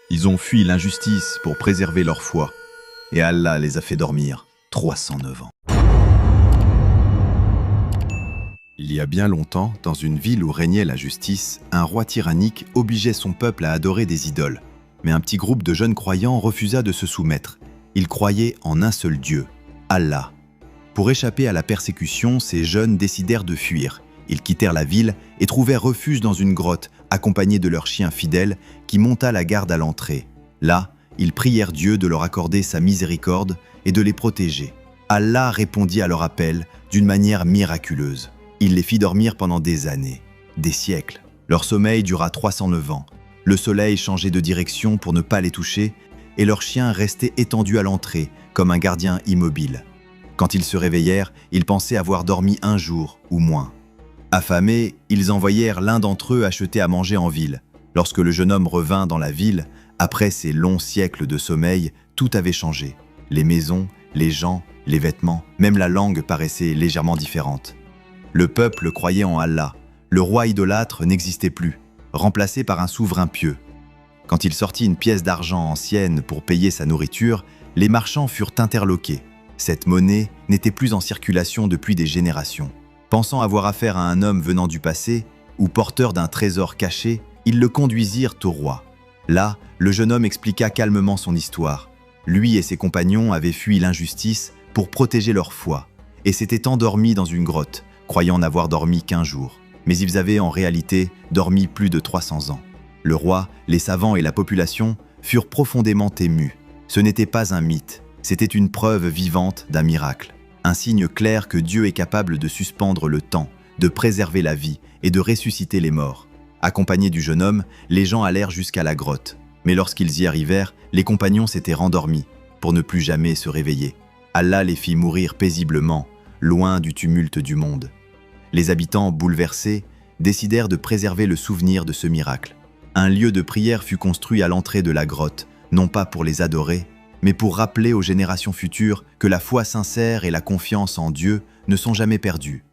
Ils ont fui l'injustice pour préserver leur foi, et Allah les a fait dormir 309 ans. Il y a bien longtemps, dans une ville où régnait la justice, un roi tyrannique obligeait son peuple à adorer des idoles. Mais un petit groupe de jeunes croyants refusa de se soumettre. Ils croyaient en un seul Dieu, Allah. Pour échapper à la persécution, ces jeunes décidèrent de fuir. Ils quittèrent la ville et trouvèrent refuge dans une grotte, accompagnés de leur chien fidèle qui monta la garde à l'entrée. Là, ils prièrent Dieu de leur accorder sa miséricorde et de les protéger. Allah répondit à leur appel d'une manière miraculeuse. Il les fit dormir pendant des années, des siècles. Leur sommeil dura 309 ans. Le soleil changeait de direction pour ne pas les toucher et leur chien restait étendu à l'entrée comme un gardien immobile. Quand ils se réveillèrent, ils pensaient avoir dormi un jour ou moins. Affamés, ils envoyèrent l'un d'entre eux acheter à manger en ville. Lorsque le jeune homme revint dans la ville, après ces longs siècles de sommeil, tout avait changé. Les maisons, les gens, les vêtements, même la langue paraissaient légèrement différentes. Le peuple croyait en Allah. Le roi idolâtre n'existait plus, remplacé par un souverain pieux. Quand il sortit une pièce d'argent ancienne pour payer sa nourriture, les marchands furent interloqués. Cette monnaie n'était plus en circulation depuis des générations. Pensant avoir affaire à un homme venant du passé ou porteur d'un trésor caché, ils le conduisirent au roi. Là, le jeune homme expliqua calmement son histoire. Lui et ses compagnons avaient fui l'injustice pour protéger leur foi et s'étaient endormis dans une grotte, croyant n'avoir dormi qu'1 jour. Mais ils avaient en réalité dormi plus de 300 ans. Le roi, les savants et la population furent profondément émus. Ce n'était pas un mythe, c'était une preuve vivante d'un miracle. Un signe clair que Dieu est capable de suspendre le temps, de préserver la vie et de ressusciter les morts. Accompagnés du jeune homme, les gens allèrent jusqu'à la grotte. Mais lorsqu'ils y arrivèrent, les compagnons s'étaient rendormis pour ne plus jamais se réveiller. Allah les fit mourir paisiblement, loin du tumulte du monde. Les habitants, bouleversés, décidèrent de préserver le souvenir de ce miracle. Un lieu de prière fut construit à l'entrée de la grotte, non pas pour les adorer, mais pour rappeler aux générations futures que la foi sincère et la confiance en Dieu ne sont jamais perdues.